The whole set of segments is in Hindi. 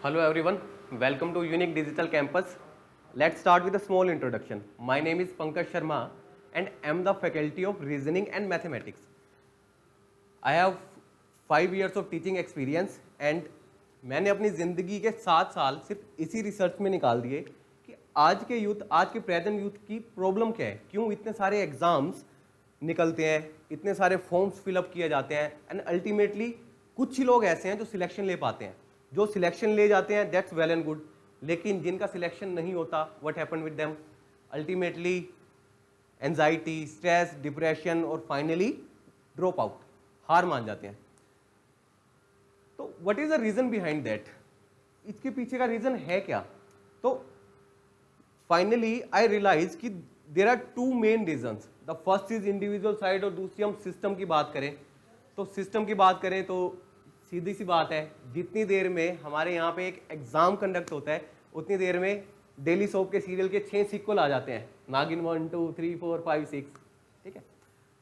Hello everyone, welcome to Unique Digital Campus. Let's start with a small introduction. My name is Pankaj Sharma and I am the faculty of Reasoning and Mathematics. I have 5 years of teaching experience and मैंने अपनी ज़िंदगी के 7 साल सिर्फ इसी रिसर्च में निकाल दिए कि आज के यूथ, आज के प्रेजेंट यूथ की प्रॉब्लम क्या है, क्यों इतने सारे एग्जाम्स निकलते हैं, इतने सारे फॉर्म्स फिलअप किए जाते हैं एंड अल्टीमेटली कुछ ही लोग ऐसे हैं जो सिलेक्शन ले पाते हैं. जो सिलेक्शन ले जाते हैं दैट्स वेल एंड गुड, लेकिन जिनका सिलेक्शन नहीं होता what happen with them, ultimately anxiety, stress, depression और फाइनली ड्रॉप आउट, हार मान जाते हैं. तो what is the reason behind that, इसके पीछे का रीजन है क्या? तो फाइनली आई रियलाइज कि there are two main reasons. The first is individual side और दूसरी हम सिस्टम की बात करें. तो सिस्टम की बात करें तो सीधी सी बात है, जितनी देर में हमारे यहाँ पे एक एग्जाम कंडक्ट होता है उतनी देर में डेली सोप के सीरियल के 6 सीक्वल आ जाते हैं, नागिन 1 2 3 4 5 6. ठीक है.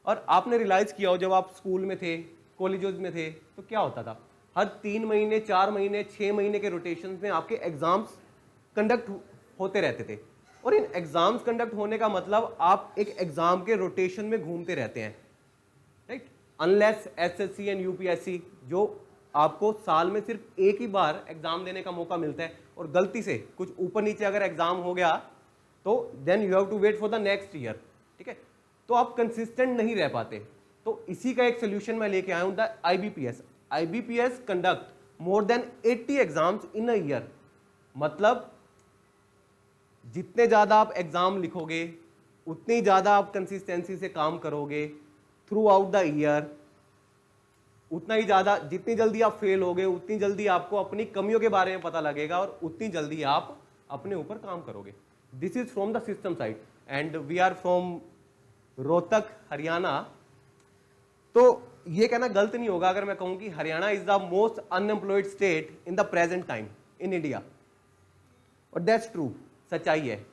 और आपने रियलाइज किया हो जब आप स्कूल में थे, कॉलेजेस में थे, तो क्या होता था, हर 3 महीने 4 महीने 6 महीने के रोटेशन में आपके एग्जाम्स कंडक्ट होते रहते थे. और इन एग्जाम्स कंडक्ट होने का मतलब आप एक एग्जाम के रोटेशन में घूमते रहते हैं, right. Unless SSC and UPSC जो आपको साल में सिर्फ एक ही बार एग्जाम देने का मौका मिलता है और गलती से कुछ ऊपर नीचे अगर एग्जाम हो गया तो then you have to wait for the next year. ठीक है. तो आप कंसिस्टेंट नहीं रह पाते. तो इसी का एक सोल्यूशन मैं लेके आया हूं, the IBPS. IBPS conduct more than 80 exams in a year. मतलब जितने ज्यादा आप एग्जाम लिखोगे उतनी ज्यादा आप कंसिस्टेंसी से काम करोगे थ्रू आउट द ईयर, उतना ही ज्यादा, जितनी जल्दी आप फेल होगे उतनी जल्दी आपको अपनी कमियों के बारे में पता लगेगा और उतनी जल्दी आप अपने ऊपर काम करोगे. This is from the system side and we are from Rohtak, Haryana. तो ये कहना गलत नहीं होगा अगर मैं कहूं कि Haryana is the most unemployed state in the present time in India. और दैट्स ट्रू, सच्चाई है.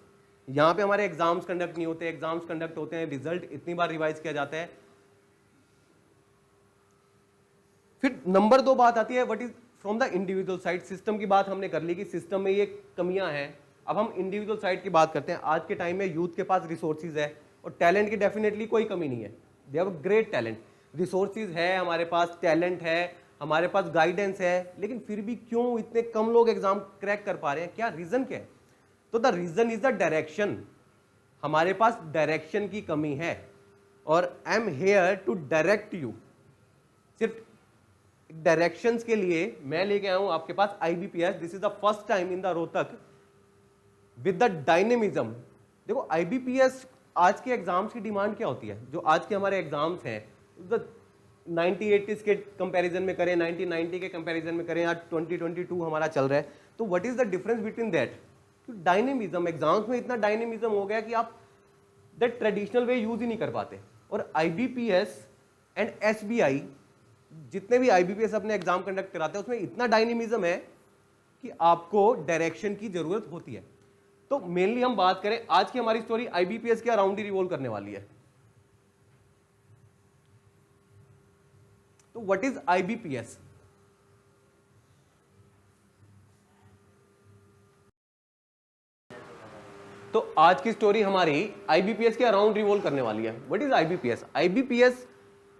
यहां पे हमारे एग्जाम्स कंडक्ट नहीं होते, एग्जाम्स कंडक्ट होते हैं, रिजल्ट इतनी बार रिवाइज किया जाता है. फिर नंबर 2 बात आती है what is from the individual side. System की बात हमने कर ली कि सिस्टम में ये कमियां हैं. अब हम इंडिविजुअल साइड की बात करते हैं. आज के टाइम में यूथ के पास रिसोर्सेज है और टैलेंट की डेफिनेटली कोई कमी नहीं है. They have great talent, resources है हमारे पास, टैलेंट है हमारे पास, गाइडेंस है, लेकिन फिर भी क्यों इतने कम लोग एग्जाम क्रैक कर पा रहे हैं? क्या रीजन क्या है? तो the reason is the direction. हमारे पास डायरेक्शन की कमी है और I am here to direct you. सिर्फ डायरेक्शंस के लिए मैं लेके आया हूं आपके पास IBPS. This is the first time in the Rohtak with the dynamism. देखो आईबीपीएस, आज के एग्जाम्स की डिमांड क्या होती है? जो आज के हमारे एग्जाम्स हैं 1980s के कंपैरिजन में करें, 1990 के कंपैरिजन में करें, आज 2022 हमारा चल रहा है. तो what is the difference between that? Dynamism, exams में इतना डायनेमिज्म हो गया कि आप दैट ट्रेडिशनल वे यूज ही नहीं कर पाते. और आईबीपीएस एंड एसबीआई, जितने भी आईबीपीएस अपने एग्जाम कंडक्ट कराते हैं उसमें इतना डायनेमिज्म है कि आपको डायरेक्शन की जरूरत होती है. तो मेनली हम बात करें, आज की हमारी स्टोरी आईबीपीएस के अराउंड ही रिवॉल्व करने वाली है. तो व्हाट इज आईबीपीएस? तो आज की स्टोरी हमारी आईबीपीएस के अराउंड रिवॉल्व करने वाली है. What is IBPS? IBPS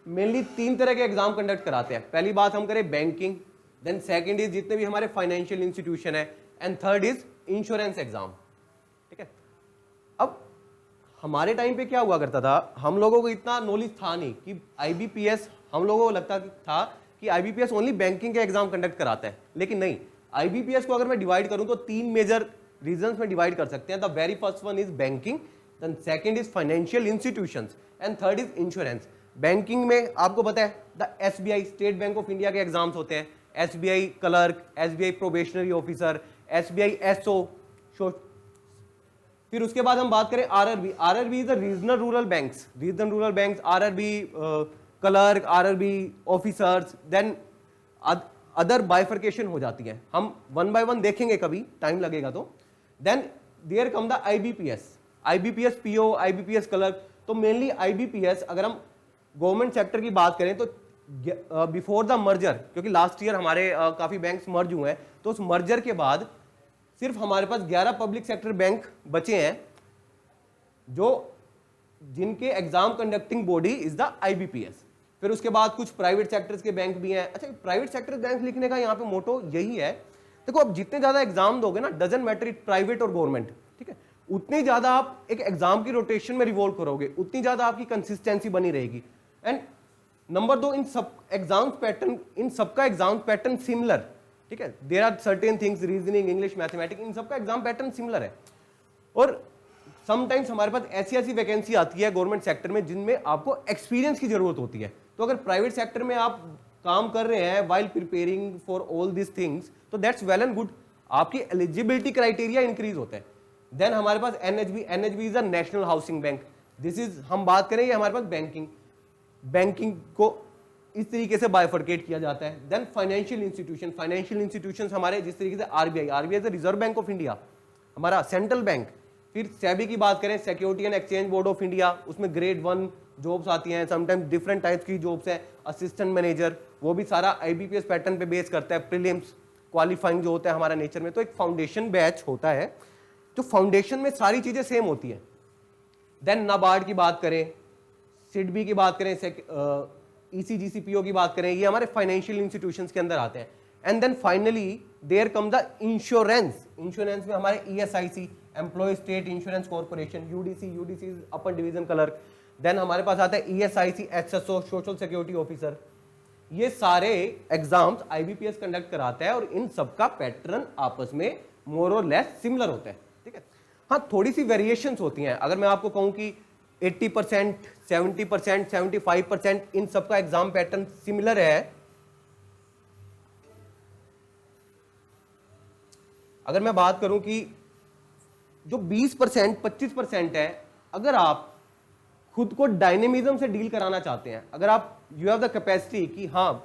mainly 3 तरह के एग्जाम कंडक्ट कराते हैं. पहली बात हम करें बैंकिंग, देन सेकंड इज जितने भी हमारे फाइनेंशियल इंस्टीट्यूशन है, and third is insurance exam. ठीक है. अब हमारे टाइम पे क्या हुआ करता था, हम लोगों को इतना नॉलेज था नहीं कि आईबीपीएस, हम लोगों को लगता था कि आईबीपीएस ओनली बैंकिंग के एग्जाम कंडक्ट कराता है, लेकिन नहीं. आईबीपीएस को अगर मैं डिवाइड करूं तो 3 मेजर रीजंस में डिवाइड कर सकते हैं. The very first one is banking, then second is financial institutions and third is insurance. Banking में आपको पता है the SBI, State Bank of India के एग्जाम्स होते हैं. SBI clerk, SBI probationary officer, SBI SO. फिर उसके बाद हम बात करें RRB. RRB is the regional rural banks, regional rural banks, RRB clerk, RRB officers, then other bifurcation हो जाती है. हम 1 by 1 देखेंगे, कभी टाइम लगेगा तो. Then there come the IBPS, IBPS PO, IBPS clerk. तो मेनली आईबीपीएस, अगर हम गवर्नमेंट सेक्टर की बात करें तो बिफोर द मर्जर, क्योंकि लास्ट ईयर हमारे काफी बैंक्स मर्ज हुए हैं, तो उस मर्जर के बाद सिर्फ हमारे पास 11 पब्लिक सेक्टर बैंक बचे हैं जो जिनके exam conducting body is the IBPS. फिर उसके बाद कुछ प्राइवेट सेक्टर्स के बैंक भी हैं। अच्छा, प्राइवेट सेक्टर बैंक लिखने का यहाँ पे मोटो यही है, देखो अब जितने ज्यादा एग्जाम दोगे ना, डजंट मैटर इट प्राइवेट और गवर्नमेंट, ठीक है, उतनी ज्यादा आप एक एग्जाम की रोटेशन में रिवॉल्व करोगे, उतनी ज्यादा आपकी कंसिस्टेंसी बनी रहेगी। एंड नंबर 2, इन सब एग्जाम पैटर्न, इन सबका एग्जाम पैटर्न सिमिलर, ठीक है, there are certain things, reasoning, English, mathematics, इन सबका एग्जाम पैटर्न सिमिलर है। और समटाइम्स हमारे पास ऐसी ऐसी वैकेंसी आती है गवर्नमेंट सेक्टर में जिनमें आपको एक्सपीरियंस की जरूरत होती है। तो अगर प्राइवेट सेक्टर में आप काम कर रहे हैं while preparing for all this things, तो दैट्स वेल एंड गुड, आपकी एलिजिबिलिटी क्राइटेरिया इंक्रीज होता है। देन हमारे पास NHB is a national housing bank. This is, हम बात करें, ये हमारे पास बैंकिंग को इस तरीके से बाइफर्केट किया जाता है। देन फाइनेंशियल इंस्टीट्यूशन हमारे जिस तरीके से RBI is the reserve bank of India, हमारा सेंट्रल बैंक। फिर सेबी की बात करें, security and exchange board of India, उसमें ग्रेड 1 जॉब्स आती हैं, समटाइम्स डिफरेंट टाइप्स की जॉब्स हैं, असिस्टेंट मैनेजर, वो भी सारा आईबीपीएस पैटर्न पे बेस करता है। प्रीलिम्स क्वालिफाइंग जो होता है हमारा नेचर में, तो एक फाउंडेशन बैच होता है, तो फाउंडेशन में सारी चीजें सेम होती है। देन नाबार्ड की बात करें, सिडबी की बात करें, ईसीजीसीपीओ की बात करें, ये हमारे फाइनेंशियल इंस्टीट्यूशंस के अंदर आते हैं। And then finally there come the insurance में हमारे ESIC, employ state insurance corporation, UDC is upper division clerk. Then हमारे पास आता है ESIC HSO, social security officer. ये सारे एग्जाम्स आईबीपीएस कंडक्ट कराता है और इन सबका पैटर्न आपस में मोर और लेस सिमिलर होता है, ठीक है। हाँ, थोड़ी सी वेरिएशंस होती हैं। अगर मैं आपको कहूं कि 80%, 70%, 75% इन सबका एग्जाम पैटर्न सिमिलर है, अगर मैं बात करूं कि जो 20%, 25% है, अगर आप खुद को डायनेमिज्म से डील कराना चाहते हैं, अगर आप यू हैव द कैपेसिटी कि हाँ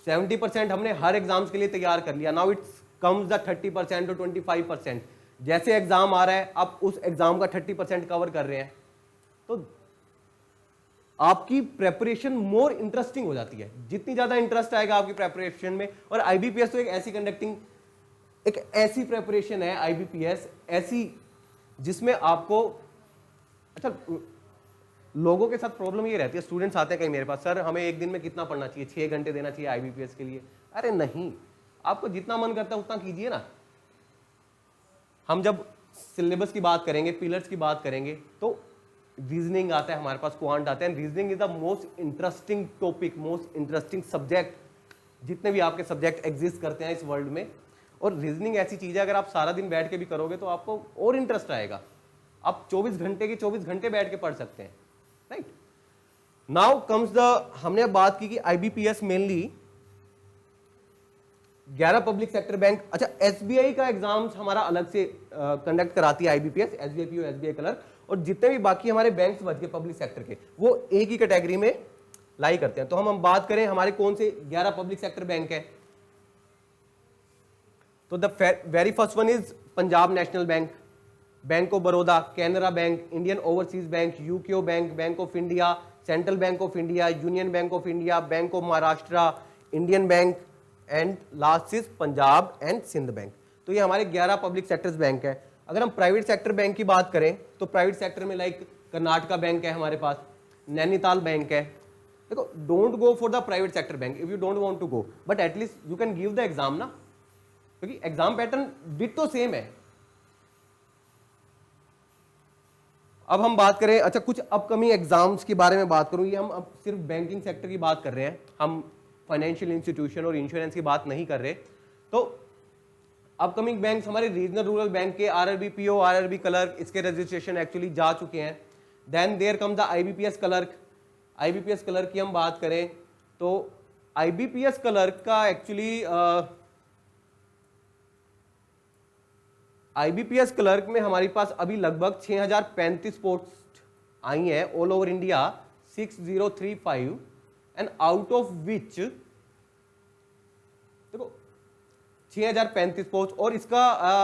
70% हमने हर एग्जाम्स के लिए तैयार कर लिया, नाउ इट्स कम्स द 30% और 25%, जैसे एग्जाम आ रहा है आप उस एग्जाम का 30% कवर कर रहे हैं, तो आपकी प्रेपरेशन मोर इंटरेस्टिंग हो जाती है। जितनी ज्यादा इंटरेस्ट आएगा आपकी प्रेपरेशन में, और आईबीपीएस तो एक ऐसी प्रेपरेशन है, आईबीपीएस ऐसी जिसमें आपको, अच्छा लोगों के साथ प्रॉब्लम ये रहती है, स्टूडेंट्स आते हैं कहीं मेरे पास, सर हमें एक दिन में कितना पढ़ना चाहिए, 6 घंटे देना चाहिए आईबीपीएस के लिए। अरे नहीं, आपको जितना मन करता है उतना कीजिए ना। हम जब सिलेबस की बात करेंगे, पिलर्स की बात करेंगे, तो रीजनिंग आता है हमारे पास, क्वांट आता है। Reasoning is the most interesting topic, most interesting subject जितने भी आपके सब्जेक्ट एग्जिस्ट करते हैं इस वर्ल्ड में। और रीजनिंग ऐसी चीज है, अगर आप सारा दिन बैठ के भी करोगे तो आपको और इंटरेस्ट आएगा। आप 24 घंटे के 24 घंटे बैठ के पढ़ सकते हैं, राइट। नाउ कम्स द, हमने अब बात की कि IBPS mainly 11 public sector bank. अच्छा, एसबीआई का एग्जाम्स हमारा अलग से कंडक्ट कराती है IBPS, SBI PO, SBI clerk, और जितने भी बाकी हमारे बैंक्स बच गए पब्लिक सेक्टर के, वो एक ही कैटेगरी में लाई करते हैं। तो हम बात करें हमारे कौन से 11 पब्लिक सेक्टर बैंक है, तो the very first one is Punjab National Bank, Bank of Baroda, Canara Bank, Indian Overseas Bank, UCO Bank, Bank of India, Central Bank of India, Union Bank of India, Bank of Maharashtra, Indian Bank, and last is Punjab and Sind Bank. तो ये हमारे 11 पब्लिक सेक्टर्स बैंक है। अगर हम प्राइवेट सेक्टर बैंक की बात करें तो प्राइवेट सेक्टर में लाइक कर्नाटका बैंक है हमारे पास, नैनीताल बैंक है। देखो, don't go for the private sector bank if you don't want to go, but at least you can give the exam ना, क्योंकि एग्जाम पैटर्न डिट्टो सेम है। अब हम बात करें, अच्छा कुछ अपकमिंग एग्जाम्स के बारे में बात करूं, ये हम अब सिर्फ बैंकिंग सेक्टर की बात कर रहे हैं, हम फाइनेंशियल इंस्टीट्यूशन और इंश्योरेंस की बात नहीं कर रहे। तो अपकमिंग बैंक्स हमारे रीजनल रूरल बैंक के आरआरबी पीओ, आरआरबी क्लर्क, इसके रजिस्ट्रेशन एक्चुअली जा चुके हैं। Then there come the IBPS clerk. IBPS clerk की हम बात करें तो आईबीपीएस क्लर्क का एक्चुअली आईबीपीएस क्लर्क में हमारे पास अभी लगभग 6035 पोस्ट आई हैं all over India, 6035, and out of which देखो 6035 पोस्ट, और इसका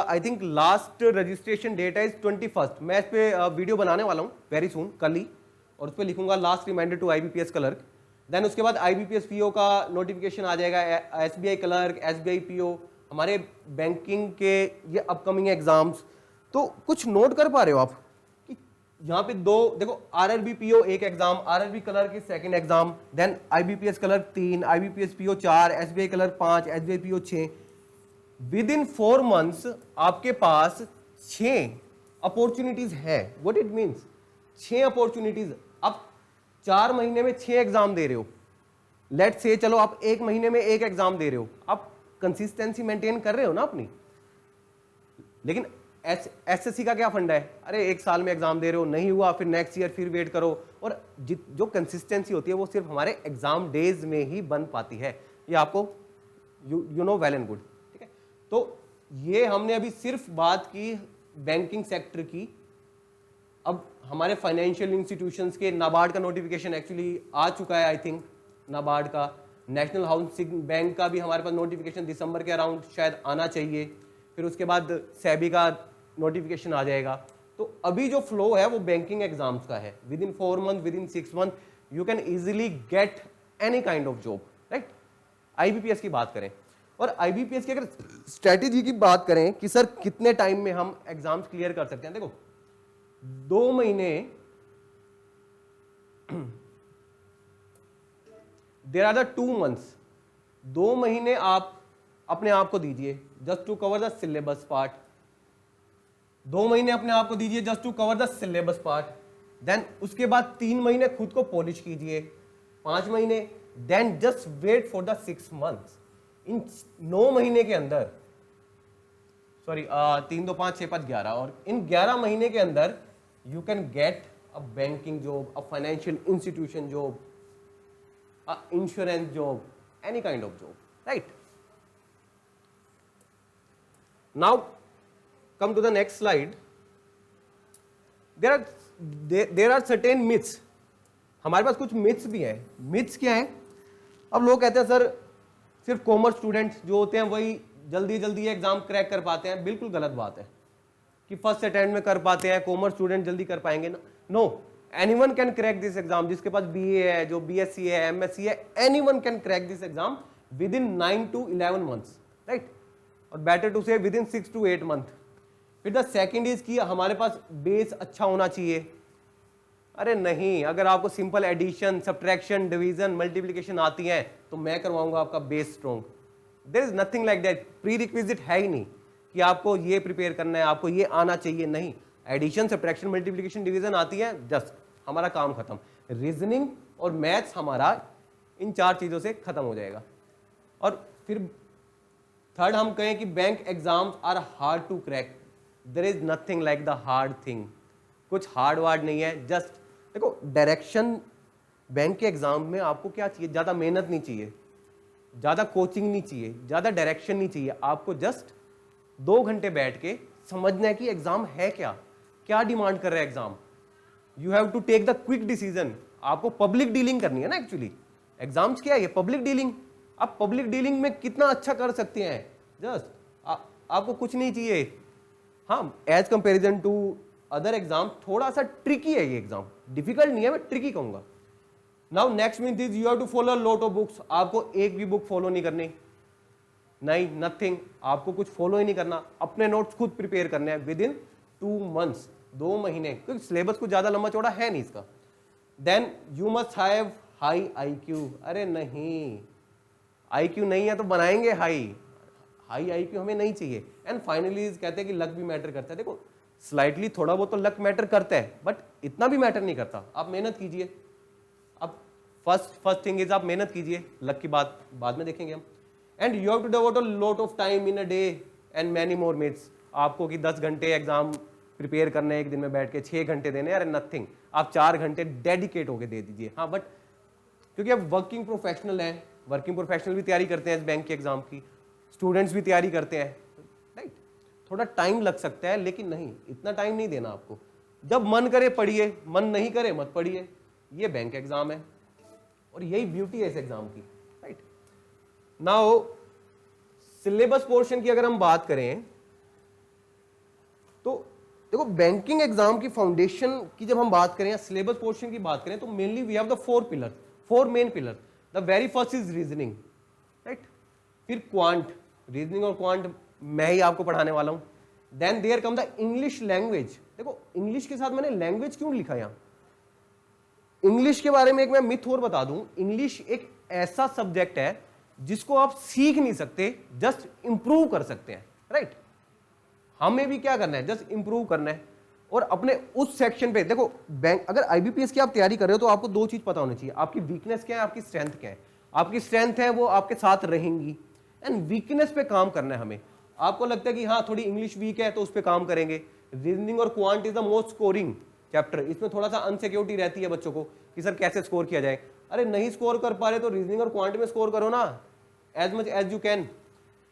I think last registration date है 21। मैं इस पे वीडियो बनाने वाला हूं वेरी सून, कल ही, और उस पर लिखूंगा last reminder to IBPS clerk. Then उसके बाद IBPS PO का नोटिफिकेशन आ जाएगा, SBI क्लर्क, SBI PO, हमारे बैंकिंग के ये अपकमिंग एग्जाम्स। तो कुछ नोट कर पा रहे हो आप कि यहाँ पे दो देखो, RRB PO एक एग्जाम, RRB क्लर्क की second exam, then IBPS clerk 3, IBPS PO 4, SBI clerk 5, SBI PO 6। Within 4 months आपके पास 6 अपॉर्चुनिटीज है। What it means, 6 opportunities. आप 4 महीने में 6 एग्जाम दे रहे हो। लेट्स से चलो आप 1 महीने में 1 एग्जाम दे रहे हो, आप कंसिस्टेंसी मेंटेन कर रहे हो ना अपनी। लेकिन SSC का क्या फंडा है, अरे 1 साल में एग्जाम दे रहे हो, नहीं हुआ फिर नेक्स्ट ईयर फिर वेट करो। और जो कंसिस्टेंसी होती है वो सिर्फ हमारे एग्जाम डेज में ही बन पाती है। ये आपको you know well and good, ठीक है। तो ये हमने अभी सिर्फ बात की बैंकिंग सेक्टर की। अब हमारे फाइनेंशियल इंस्टीट्यूशंस के नाबार्ड का नोटिफिकेशन एक्चुअली आ चुका है, आई थिंक नाबार्ड का। नेशनल हाउसिंग बैंक का भी हमारे पास नोटिफिकेशन दिसंबर के अराउंड शायद आना चाहिए। फिर उसके बाद सेबी का नोटिफिकेशन आ जाएगा। तो अभी जो फ्लो है वो बैंकिंग एग्जाम्स का है। With in 4 month, with in 6 month you can easily get any kind of job, right. IBPS की बात करें, और IBPS की अगर स्ट्रेटेजी की बात करें कि सर कितने टाइम में हम एग्जाम्स क्लियर कर सकते हैं, देखो 2 महीने देयर आर द 2 मंथ्स। 2 महीने आप अपने आप को दीजिए just to cover the syllabus part. 2 महीने अपने आप को दीजिए just to cover the syllabus part. Then उसके बाद 3 महीने खुद को पॉलिश कीजिए, 5 महीने, then just wait for the 6 months. इन 9 महीने के अंदर, सॉरी 3 2 5 6 5 11, और इन 11 महीने के अंदर you can get a banking job, a financial institution job, a insurance job, any kind of job, right. Now come to the next slide. There are certain myths. हमारे पास कुछ मिथ्स भी हैं। मिथ्स क्या है? अब लोग कहते हैं सर सिर्फ कॉमर्स स्टूडेंट्स जो होते हैं वही जल्दी जल्दी एग्जाम क्रैक कर पाते हैं। बिल्कुल गलत बात है कि फर्स्ट अटेम्प्ट में कर पाते हैं, कॉमर्स स्टूडेंट जल्दी कर पाएंगे ना। No, anyone can crack this exam. जिसके पास BA है, जो BSc है, MSc है, anyone can crack this exam within 9 to 11 months, right. और better to say within 6 to 8 month. फिर द सेकेंड इज कि हमारे पास बेस अच्छा होना चाहिए। अरे नहीं, अगर आपको simple addition, subtraction, division, multiplication आती है तो मैं करवाऊंगा आपका base strong. There is nothing like that. Prerequisite है ही नहीं कि आपको ये प्रिपेयर करना है, आपको ये आना चाहिए। नहीं, एडिशन, सब्ट्रैक्शन, मल्टीप्लिकेशन, डिवीजन आती है, जस्ट हमारा काम खत्म। रीजनिंग और मैथ्स हमारा इन 4 चीजों से खत्म हो जाएगा। और फिर थर्ड हम कहें कि bank exams are hard to crack. There is nothing like the hard thing. कुछ हार्ड वार्ड नहीं है। जस्ट देखो, डायरेक्शन बैंक के एग्जाम में आपको क्या चाहिए? ज्यादा मेहनत नहीं चाहिए, ज्यादा कोचिंग नहीं चाहिए, ज्यादा डायरेक्शन नहीं चाहिए। आपको जस्ट 2 घंटे बैठ के समझना है कि एग्जाम है क्या, क्या डिमांड कर रहा है exam. You have to take the quick decision. आपको पब्लिक डीलिंग करनी है ना। एक्चुअली एग्जाम्स क्या है? ये पब्लिक डीलिंग। आप पब्लिक डीलिंग में कितना अच्छा कर सकते हैं। जस्ट आपको कुछ नहीं चाहिए। हाँ, as comparison to other exam थोड़ा सा ट्रिकी है ये एग्जाम। डिफिकल्ट नहीं है, मैं ट्रिकी कहूंगा। Now next means is you have to follow lot of books. आपको एक भी बुक फॉलो नहीं करनी, नहीं, नथिंग। आपको कुछ फॉलो ही नहीं करना। अपने नोट्स खुद प्रिपेयर करने हैं विद इन 2 मंथ्स, 2 महीने, क्योंकि सिलेबस कुछ ज्यादा लंबा चौड़ा है नहीं इसका। Then you must have high IQ। अरे नहीं, IQ नहीं है तो बनाएंगे हाई IQ हमें नहीं चाहिए। एंड फाइनली कहते हैं कि लक भी मैटर करता है। देखो, स्लाइटली थोड़ा बहुत तो लक मैटर करता है, बट इतना भी मैटर नहीं करता। आप मेहनत कीजिए। अब फर्स्ट थिंग इज आप मेहनत कीजिए, लक की बात बाद में देखेंगे हम। And you have to devote a lot of time in a day and many more minutes. आपको कि 10 घंटे एग्जाम प्रिपेयर करने एक दिन में बैठ के, 6 घंटे देने, अरे नथिंग। आप 4 घंटे डेडिकेट होके दे दीजिए। हाँ, बट क्योंकि आप वर्किंग प्रोफेशनल हैं, वर्किंग प्रोफेशनल भी तैयारी करते हैं इस बैंक के एग्जाम की, स्टूडेंट्स भी तैयारी करते हैं, राइट। थोड़ा टाइम लग सकता है, लेकिन नहीं, इतना टाइम नहीं देना आपको। जब मन करे पढ़िए, मन नहीं करे मत पढ़िए। ये बैंक एग्जाम है और यही ब्यूटी है इस एग्जाम की, राइट। नाउ सिलेबस पोर्शन की अगर हम बात करें तो देखो, बैंकिंग एग्जाम की फाउंडेशन की जब हम बात करें या सिलेबस पोर्शन की बात करें तो mainly we have the 4 pillars. 4 main pillar, the very first is reasoning, right, फिर क्वांट, रीजनिंग और क्वांट मैं ही आपको पढ़ाने वाला हूं, then there come the English language. देखो इंग्लिश के साथ मैंने लैंग्वेज क्यों लिखा यहां, इंग्लिश के बारे में एक मैं मिथ और बता दूं, इंग्लिश एक ऐसा सब्जेक्ट है जिसको आप सीख नहीं सकते, जस्ट इंप्रूव कर सकते हैं, राइट। हमें भी क्या करना है, जस्ट इंप्रूव करना है। और अपने उस सेक्शन पे देखो, बैंक अगर आईबीपीएस की आप तैयारी कर रहे हो तो आपको दो चीज पता होनी चाहिए, आपकी वीकनेस क्या है, आपकी स्ट्रेंथ क्या है। आपकी स्ट्रेंथ है वो आपके साथ रहेंगी, एंड वीकनेस पे काम करना है हमें। आपको लगता है कि हाँ थोड़ी इंग्लिश वीक है तो उस पर काम करेंगे। रीजनिंग और quant is the most scoring chapter, इसमें थोड़ा सा अनसिक्योरिटी रहती है बच्चों को कि सर कैसे स्कोर किया जाए। अरे नहीं स्कोर कर पा रहे तो रीजनिंग और क्वांट में स्कोर करो ना, as much as you can.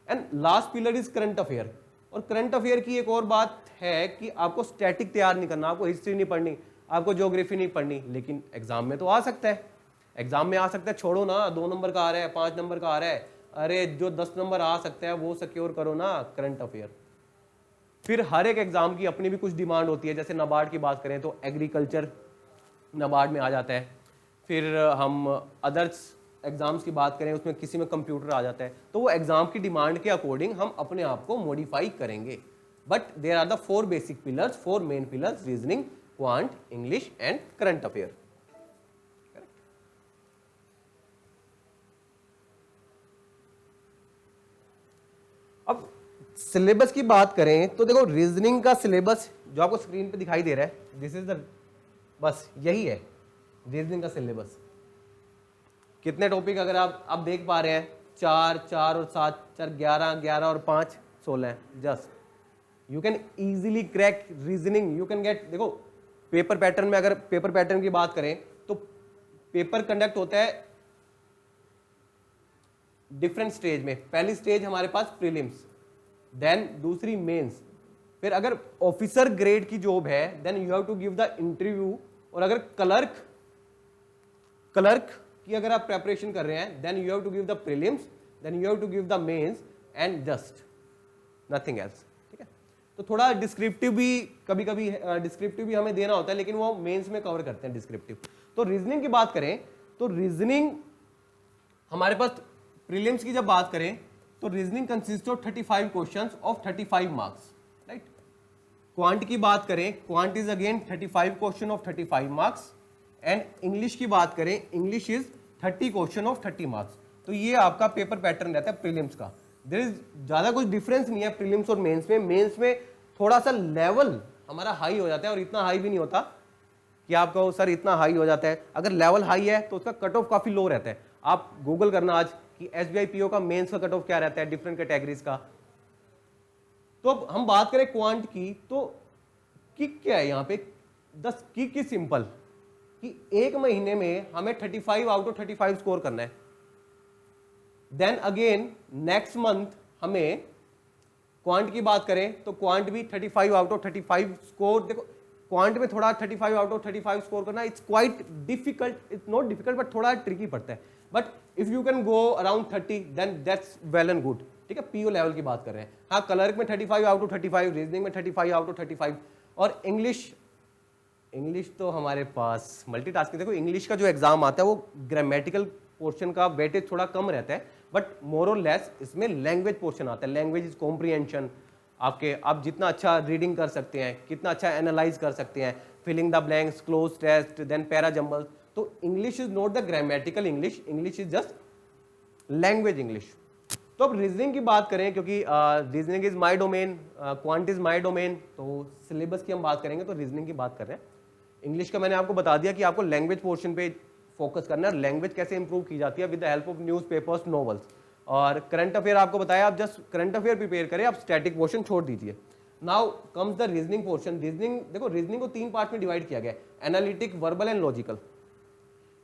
And last pillar is current affair. और करंट अफेयर की एक और बात है कि आपको स्टैटिक तैयार नहीं करना, आपको हिस्ट्री नहीं पढ़नी, आपको ज्योग्राफी नहीं पढ़नी, लेकिन एग्जाम में तो आ सकता है, एग्जाम में आ सकता है। छोड़ो ना 2 नंबर का आ रहा है, 5 नंबर का आ रहा है, अरे जो 10 नंबर आ सकता है वो सिक्योर करो ना, करंट अफेयर। फिर हर एक एग्जाम की अपनी भी कुछ डिमांड होती है, जैसे नाबार्ड की बात करें तो एग्रीकल्चर नाबार्ड में आ जाता है। फिर हम अदर्स एग्जाम्स की बात करें उसमें किसी में कंप्यूटर आ जाता है, तो वो एग्जाम की डिमांड के अकॉर्डिंग हम अपने आप को मॉडिफाई करेंगे। But there are the 4 basic pillars, 4 main pillars, reasoning, quant, English and current affair. अब सिलेबस की बात करें तो देखो रीजनिंग का सिलेबस जो आपको स्क्रीन पे दिखाई दे रहा है, दिस इज द, बस यही है रीजनिंग का सिलेबस। कितने टॉपिक अगर आप देख पा रहे हैं, 4 4 और 7 4 11 11 और 5 16, just you can easily crack reasoning, you can gate. देखो पेपर पैटर्न में, अगर पेपर पैटर्न की बात करें तो पेपर कंडक्ट होता है डिफरेंट स्टेज में। पहली स्टेज हमारे पास प्रीलिम्स, देन दूसरी मेंस, फिर अगर ऑफिसर ग्रेड की जॉब है then you have to give the interview, और अगर क्लर्क की अगर आप प्रेपरेशन कर रहे हैं then you have to give the prelims, then you have to give the mains and just nothing else, ठीक है। तो थोड़ा डिस्क्रिप्टिव भी कभी कभी डिस्क्रिप्टिव भी हमें देना होता है, लेकिन वो मेंस में कवर करते हैं डिस्क्रिप्टिव। तो रीजनिंग की बात करें तो रीजनिंग हमारे पास, प्रीलिम्स की जब बात करें तो reasoning consist of 35 questions of 35 marks, right. Quant की बात करें, quant is again 35 question of 35 marks, and English की बात करें, English is 30 question of 30 marks. तो ये आपका पेपर पैटर्न रहता है प्रीलिम्स का। देयर इज ज्यादा कुछ डिफरेंस नहीं है प्रीलिम्स और मेंस में। मेंस में थोड़ा सा लेवल हमारा हाई हो जाता है, और इतना हाई भी नहीं होता कि आप कहो सर इतना हाई हो जाता है। अगर लेवल हाई है तो उसका कट ऑफ काफी लो रहता है। आप गूगल करना आज कि एसबीआई पीओ का मेंस का कट ऑफ क्या रहता है डिफरेंट कैटेगरीज का। तो अब हम बात करें क्वांट की, तो किक क्या है यहाँ पे, दस किक की सिंपल कि एक महीने में हमें 35 आउट ऑफ 35 स्कोर करना है। देन अगेन नेक्स्ट मंथ हमें क्वांट की बात करें तो क्वांट भी 35 आउट ऑफ 35 स्कोर। देखो क्वांट में थोड़ा 35 आउट ऑफ 35 स्कोर करना it's quite difficult, it's not difficult but थोड़ा ट्रिकी पड़ता है। But if you can go around 30 then that's well and good, ठीक है। पीओ लेवल की बात कर रहे हैं। हाँ क्लर्क में 35 आउट ऑफ 35, रीजनिंग में 35 आउट ऑफ 35, और इंग्लिश तो हमारे पास मल्टीटास्किंग। देखो इंग्लिश का जो एग्जाम आता है वो ग्रामेटिकल पोर्शन का वेटेज थोड़ा कम रहता है, बट मोर और लेस इसमें लैंग्वेज पोर्शन आता है। लैंग्वेज इज कॉम्प्रिहेंशन, आप जितना अच्छा रीडिंग कर सकते हैं, कितना अच्छा एनालाइज कर सकते हैं, filling the blanks, close test, then para jumble. तो English is not the grammatical English, English is just language English. तो अब रीजनिंग की बात करें, क्योंकि reasoning is my domain, quant is my domain, तो सिलेबस की हम बात करेंगे तो रीजनिंग की बात कर रहे हैं। इंग्लिश का मैंने आपको बता दिया कि आपको लैंग्वेज पोर्शन पे फोकस करना है, लैंग्वेज कैसे इंप्रूव की जाती है with the help of news papers, novels. और करंट अफेयर आपको बताया, आप जस्ट करंट अफेयर प्रिपेयर करें, आप स्टैटिक पोर्शन छोड़ दीजिए। Now comes the reasoning portion. Reasoning, देखो रीजनिंग को 3 पार्ट में डिवाइड किया गया है, analytic, verbal and logical.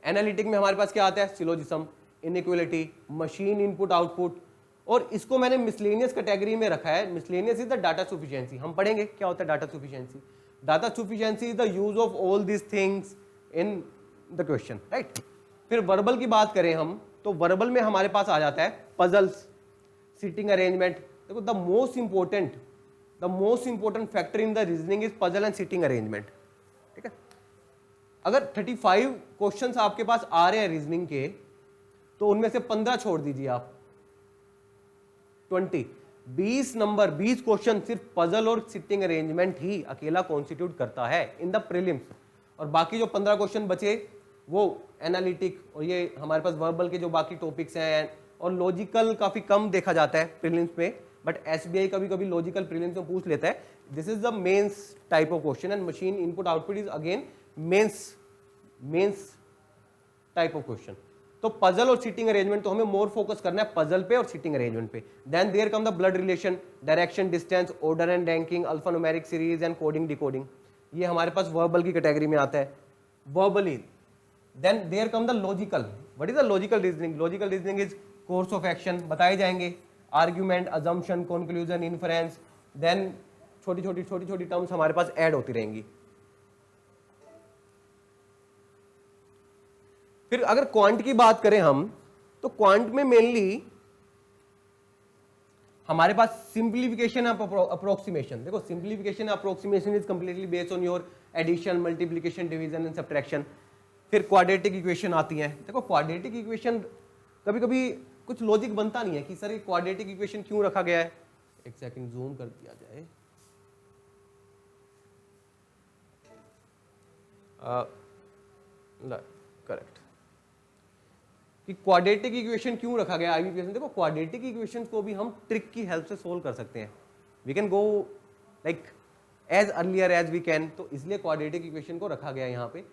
Analytic में हमारे पास क्या आता है, syllogism, inequality, machine input output, और इसको मैंने मिसलेनियस कैटेगरी में रखा है। Miscellaneous is the data sufficiency. हम पढ़ेंगे क्या होता है data sufficiency. Data sufficiency is the use of all this things in the question, right. फिर वर्बल की बात करें हम, तो वर्बल में हमारे पास आ जाता है पजल्स, सीटिंग अरेंजमेंट। देखो the most important factor in the reasoning is puzzle and seating arrangement, ठीक है। अगर 35 क्वेश्चंस आपके पास आ रहे हैं रीजनिंग के, तो उनमें से 15 छोड़ दीजिए आप, 20 नंबर 20 क्वेश्चन सिर्फ पजल और सिटिंग अरेंजमेंट ही अकेला कॉन्स्टिट्यूट करता है इन द प्रीलिम्स, और बाकी जो 15 क्वेश्चन बचे वो एनालिटिक और ये हमारे पास वर्बल के जो बाकी टॉपिक्स हैं, और लॉजिकल काफी कम देखा जाता है प्रीलिम्स में, बट एसबीआई कभी कभी लॉजिकल प्रीलिम्स में पूछ लेता है. This is the mains type of question and machine input output is again mains type of question. तो पजल और सीटिंग अरेंजमेंट तो हमें मोर फोकस करना है पजल पे और सीटिंग अरेंजमेंट पे. Then there come the blood relation, direction, distance, order and ranking, alphanumeric series and coding decoding. ये हमारे पास वर्बल की कैटेगरी में आता है, verbally. Then there come the logical. What is the logical reasoning? Logical reasoning is course of action बताए जाएंगे, argument, assumption, conclusion, inference. Then छोटी छोटी टर्म्स हमारे पास ऐड होती रहेंगी. फिर अगर क्वांट की बात करें हम, तो क्वांट में मेनली हमारे पास सिंप्लीफिकेशन अप्रोक्सीमेशन. देखो simplification approximation is completely based on your addition, multiplication, division and subtraction. फिर क्वाड्रेटिक इक्वेशन आती है. देखो क्वाड्रेटिक इक्वेशन कभी कभी कुछ लॉजिक बनता नहीं है कि सर ये क्वाड्रेटिक इक्वेशन क्यों रखा गया है. एक सेकंड जूम कर दिया जाए. करेक्ट, कि क्वाड्रेटिक इक्वेशन क्यों रखा गया आईबीपीएस में. देखो क्वाड्रेटिक इक्वेशंस को भी हम ट्रिक की हेल्प से सोल्व कर सकते हैं. We can go like as earlier as we can. तो इसलिए क्वाड्रेटिक इक्वेशन को रखा गया है यहाँ पे.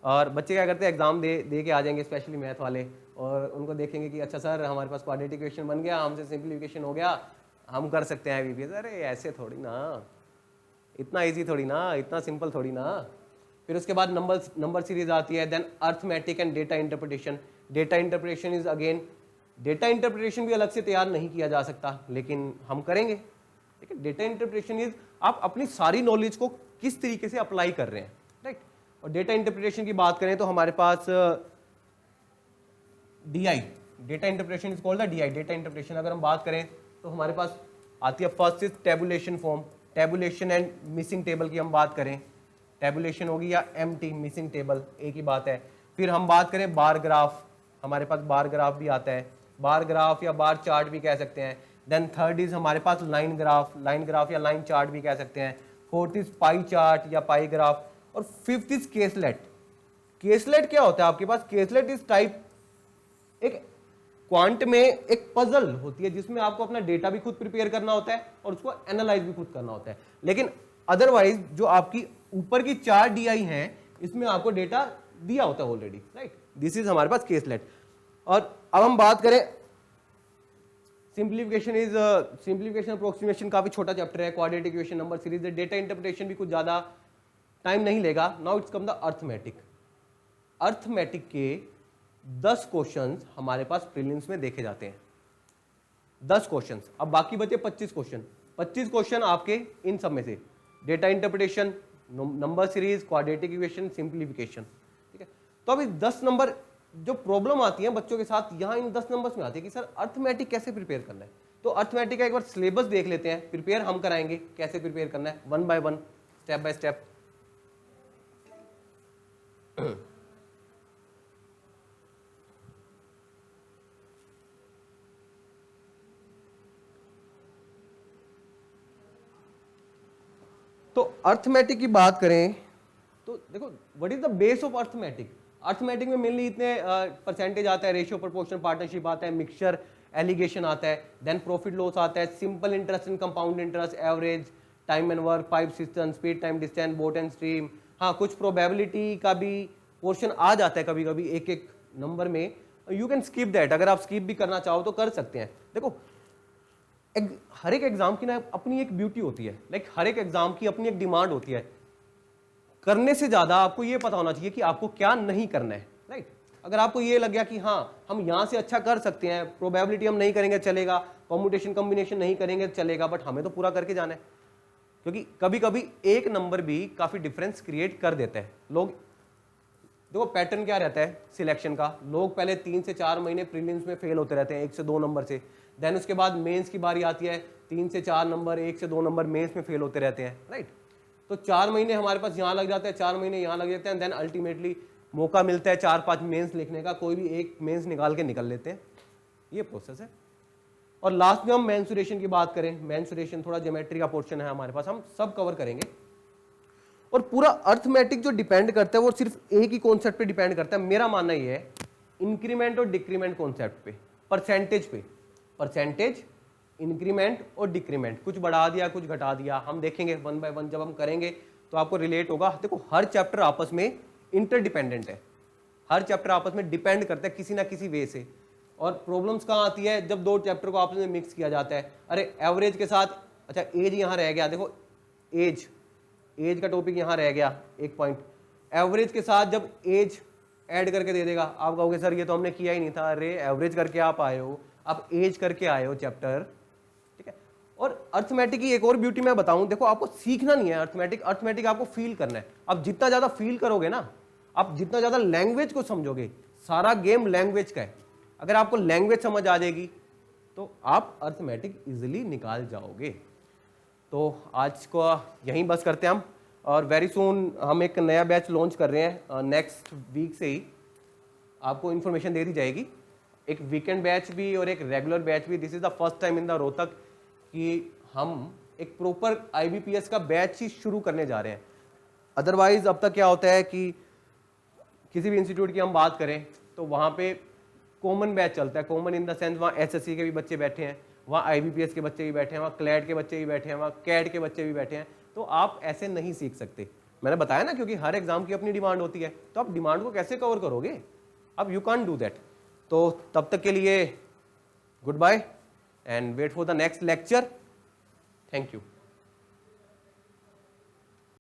और बच्चे क्या करते हैं, एग्जाम दे के आ जाएंगे, स्पेशली मैथ वाले, और उनको देखेंगे कि अच्छा सर हमारे पास क्वाड्रेटिक इक्वेशन बन गया, हमसे सिंप्लीफिकेशन हो गया, हम कर सकते हैं आईबीपीएस. अरे ऐसे थोड़ी ना, इतना ईजी थोड़ी ना, इतना सिंपल थोड़ी ना. फिर उसके बाद नंबर सीरीज आती है. Then arithmetic and data interpretation. Data interpretation is again, data interpretation भी अलग से तैयार नहीं किया जा सकता, लेकिन हम करेंगे. ठीक है, डेटा इंटरप्रिटेशन इज आप अपनी सारी नॉलेज को किस तरीके से अप्लाई कर रहे हैं, राइट. और डेटा इंटरप्रिटेशन की बात करें तो हमारे पास DI, data interpretation is called the DI, data interpretation. अगर हम बात करें तो हमारे पास आती है first is tabulation form, tabulation and missing table की हम बात करें, टेबुलेशन होगी या एम्प्टी मिसिंग टेबल, एक ही बात है. फिर हम बात करें बार ग्राफ, हमारे पास बार ग्राफ भी आता है, बार ग्राफ या बार चार्ट भी कह सकते हैं. देन थर्ड इज हमारे पास लाइन ग्राफ या लाइन चार्ट भी कह सकते हैं. फोर्थ इज पाई चार्ट या पाई ग्राफ. और फिफ्थ इज केसलेट. केसलेट क्या होता है आपके पास? केसलेट इज टाइप, एक क्वांट में एक पजल होती है जिसमें आपको अपना डेटा भी खुद प्रिपेयर करना होता है और उसको एनालाइज भी खुद करना होता है. लेकिन अदरवाइज जो आपकी ऊपर की 4 डीआई हैं, इसमें आपको डेटा दिया होता है ऑलरेडी, राइट. दिस इज हमारे पास केसलेट. और अब हम बात करें सिंप्लीफिकेशन अप्रोक्सीमेशन, काफी छोटा चैप्टर है. Quadratic equation, number series, data interpretation भी कुछ ज्यादा टाइम नहीं लेगा. Now it's come the arithmetic. Arithmetic के 10 क्वेश्चंस हमारे पास प्रीलिम्स में देखे जाते हैं, 10 क्वेश्चंस. अब बाकी बचे 25 क्वेश्चन. 25 क्वेश्चन आपके इन सब में से data interpretation, number series, quadratic equation, simplification. ठीक है, तो अब इस 10 नंबर जो प्रॉब्लम आती है बच्चों के साथ, यहां इन 10 नंबर्स में आती है कि सर अर्थमेटिक कैसे प्रिपेयर करना है. तो अर्थमेटिक का एक बार सिलेबस देख लेते हैं. प्रिपेयर हम कराएंगे, कैसे प्रिपेयर करना है, one by one, step by step. तो अर्थमेटिक की बात करें तो देखो what is the base of arithmetic. Arithmetic में मेनली इतने परसेंटेज आता है, रेशियो, प्रोपोर्शन, पार्टनरशिप आता है, मिक्सचर, एलिगेशन आता है, देन प्रॉफिट लॉस आता है, simple interest and compound interest, average, time and work, pipe system, speed, time, distance, boat and stream. हाँ, कुछ प्रोबेबिलिटी का भी पोर्शन आ जाता है कभी कभी एक एक नंबर में. You can skip that. अगर आप स्किप भी करना चाहो तो कर सकते हैं. देखो हर एक एग्जाम की ना अपनी एक ब्यूटी होती है, लाइक हर एक एग्जाम की अपनी एक डिमांड होती है. करने से ज्यादा आपको ये पता होना चाहिए कि आपको क्या नहीं करना है, राइट. अगर आपको ये लग गया कि हाँ हम यहां से अच्छा कर सकते हैं, प्रोबेबिलिटी हम नहीं करेंगे चलेगा, कॉम्बिनेशन कॉम्बिनेशन नहीं करेंगे चलेगा, बट हमें तो पूरा करके जाना है. क्योंकि कभी कभी एक नंबर भी काफी डिफरेंस क्रिएट कर देता है. लोग देखो पैटर्न क्या रहता है सिलेक्शन का, लोग पहले 3 से 4 महीने प्रीलिम्स में फेल होते रहते हैं 1 से 2 नंबर से. देन उसके बाद मेंस की बारी आती है, 3 से 4 नंबर, 1 से 2 नंबर मेंस में फेल होते रहते हैं, राइट. तो 4 महीने हमारे पास यहाँ लग जाते हैं, 4 महीने यहाँ लग जाते हैं, देन अल्टीमेटली मौका मिलता है 4-5 मेंस लिखने का, कोई भी एक मेंस निकाल के निकल लेते हैं, ये प्रोसेस है। और लास्ट में हम मेंसुरेशन की बात करें, मेंसुरेशन थोड़ा ज्योमेट्री का पोर्शन है हमारे पास, हम सब कवर करेंगे। और पूरा अर्थमेटिक जो डिपेंड करता है वो सिर्फ एक ही कॉन्सेप्ट पे डिपेंड करता है, मेरा मानना ये है, इंक्रीमेंट और डिक्रीमेंट कॉन्सेप्ट पे, परसेंटेज पे, परसेंटेज, इंक्रीमेंट और डिक्रीमेंट, कुछ बढ़ा दिया कुछ घटा दिया, हम देखेंगे वन बाय वन, जब हम करेंगे तो आपको रिलेट होगा। देखो हर चैप्टर आपस में इंटरडिपेंडेंट है, हर चैप्टर आपस में डिपेंड करता है किसी ना किसी वे से। और प्रॉब्लम्स कहाँ आती है, जब दो चैप्टर को आपस में मिक्स किया जाता है। अरे एवरेज के साथ, अच्छा एज यहाँ रह गया, देखो एज का टॉपिक यहाँ रह गया एक पॉइंट, एवरेज के साथ जब एज ऐड करके दे देगा, आप कहोगे सर ये तो हमने किया ही नहीं था। अरे एवरेज करके आप आए हो, आप एज करके आए हो चैप्टर, ठीक है। और अर्थमेटिक की एक और ब्यूटी मैं बताऊं, देखो आपको सीखना नहीं है अर्थमेटिक, अर्थमेटिक आपको फील करना है। आप जितना ज्यादा फील करोगे ना, आप जितना ज्यादा लैंग्वेज को समझोगे, सारा गेम लैंग्वेज का है। अगर आपको लैंग्वेज समझ आ जाएगी तो आप अर्थमेटिक इजिली निकाल जाओगे। तो आज को यहीं बस करते हैं हम, और वेरी सून हम एक नया बैच लॉन्च कर रहे हैं, नेक्स्ट वीक से ही आपको इन्फॉर्मेशन दे दी जाएगी। एक वीकेंड बैच भी और एक रेगुलर बैच भी। This is the first time in the Rohtak कि हम एक प्रॉपर IBPS का बैच ही शुरू करने जा रहे हैं। अदरवाइज अब तक क्या होता है कि किसी भी इंस्टीट्यूट की हम बात करें तो वहाँ पे कॉमन बैच चलता है, कॉमन इन द सेंस वहाँ SSC के भी बच्चे बैठे हैं, वहाँ IBPS के बच्चे भी बैठे हैं, वहाँ क्लैट के बच्चे भी बैठे हैं, वहाँ कैट के बच्चे भी बैठे हैं। तो आप ऐसे नहीं सीख सकते, मैंने बताया ना, क्योंकि हर एग्जाम की अपनी डिमांड होती है, तो आप डिमांड को कैसे कवर करोगे, अब यू कांट डू दैट। तो तब तक के लिए good bye and wait for the next lecture. Thank you.